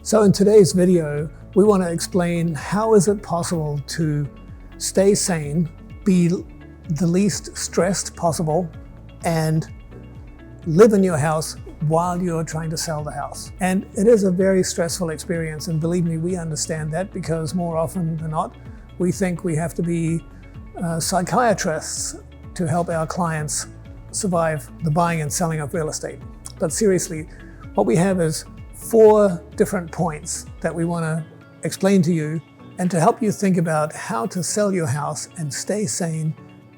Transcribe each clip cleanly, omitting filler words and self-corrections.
So in today's video, we want to explain how is it possible to stay sane, be the least stressed possible, and live in your house while you're trying to sell the house. And it is a very stressful experience, and believe me, we understand that, because more often than not, we think we have to be psychiatrists to help our clients survive the buying and selling of real estate. But seriously, what we have is 4 different points that we want to explain to you and to help you think about how to sell your house and stay sane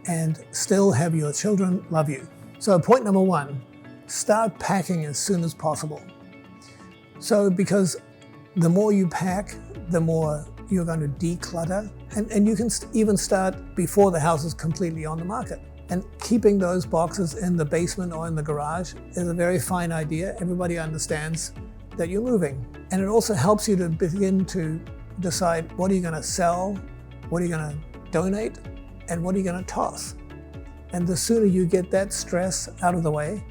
and still have your children love you. So point number 1, start packing as soon as possible. So because the more you pack, the more you're going to declutter, and you can even start before the house is completely on the market. And keeping those boxes in the basement or in the garage is a very fine idea. Everybody understands that you're moving. And it also helps you to begin to decide, what are you going to sell, what are you going to donate, and what are you going to toss. And the sooner you get that stress out of the way,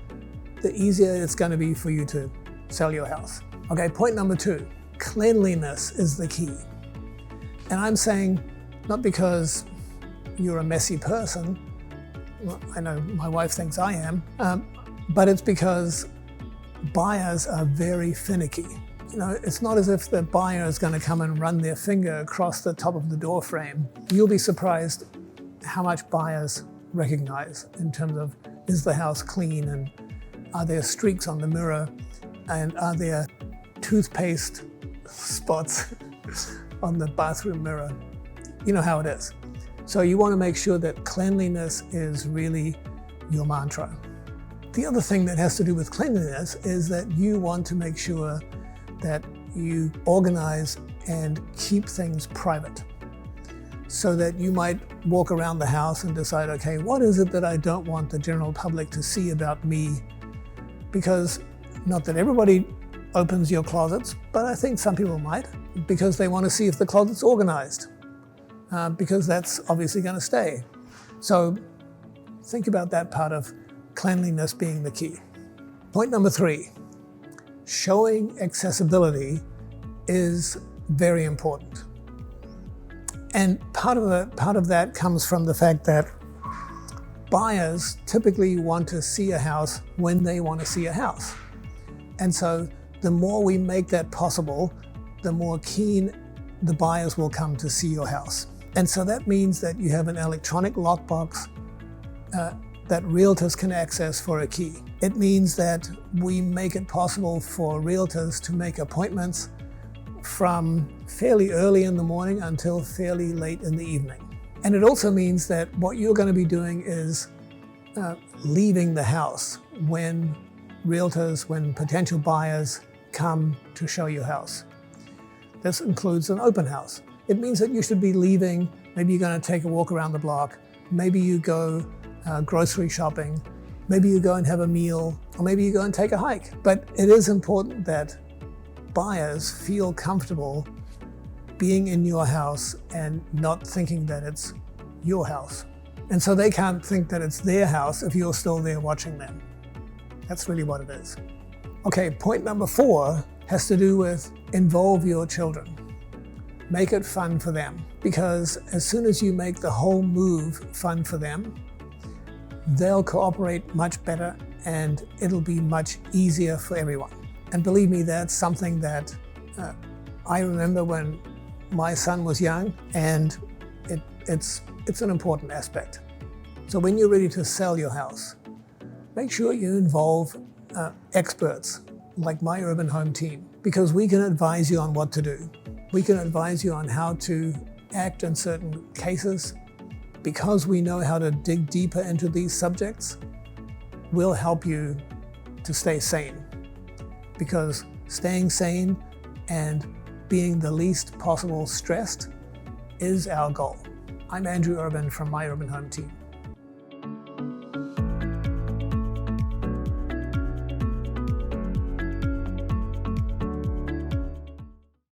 the easier it's going to be for you to sell your house. Okay, point number 2, cleanliness is the key. And I'm saying, not because you're a messy person, well, I know my wife thinks I am, but it's because buyers are very finicky. You know, it's not as if the buyer is going to come and run their finger across the top of the door frame. You'll be surprised how much buyers recognize in terms of, is the house clean, and are there streaks on the mirror, and are there toothpaste spots on the bathroom mirror? You know how it is. So you want to make sure that cleanliness is really your mantra. The other thing that has to do with cleanliness is that you want to make sure that you organize and keep things private, so that you might walk around the house and decide, okay, what is it that I don't want the general public to see about me? Because not that everybody opens your closets, but I think some people might, because they want to see if the closet's organized, because that's obviously going to stay. So think about that part of cleanliness being the key. Point number 3, showing accessibility is very important. And part of that comes from the fact that buyers typically want to see a house when they want to see a house. And so the more we make that possible, the more keen the buyers will come to see your house. And so that means that you have an electronic lockbox that realtors can access for a key. It means that we make it possible for realtors to make appointments from fairly early in the morning until fairly late in the evening. And it also means that what you're going to be doing is leaving the house when potential buyers come to show your house. This includes an open house. It means that you should be leaving. Maybe you're going to take a walk around the block. Maybe you go grocery shopping. Maybe you go and have a meal, or maybe you go and take a hike. But it is important that buyers feel comfortable being in your house and not thinking that it's your house. And so they can't think that it's their house if you're still there watching them. That's really what it is. Okay, point number 4 has to do with involve your children. Make it fun for them, because as soon as you make the whole move fun for them, they'll cooperate much better and it'll be much easier for everyone. And believe me, that's something that I remember when my son was young, and it's an important aspect. So when you're ready to sell your house, make sure you involve experts like my Urban Home team, because we can advise you on what to do. We can advise you on how to act in certain cases. Because we know how to dig deeper into these subjects, we'll help you to stay sane. Because staying sane and being the least possible stressed is our goal. I'm Andrew.Urban from my Urban Home team.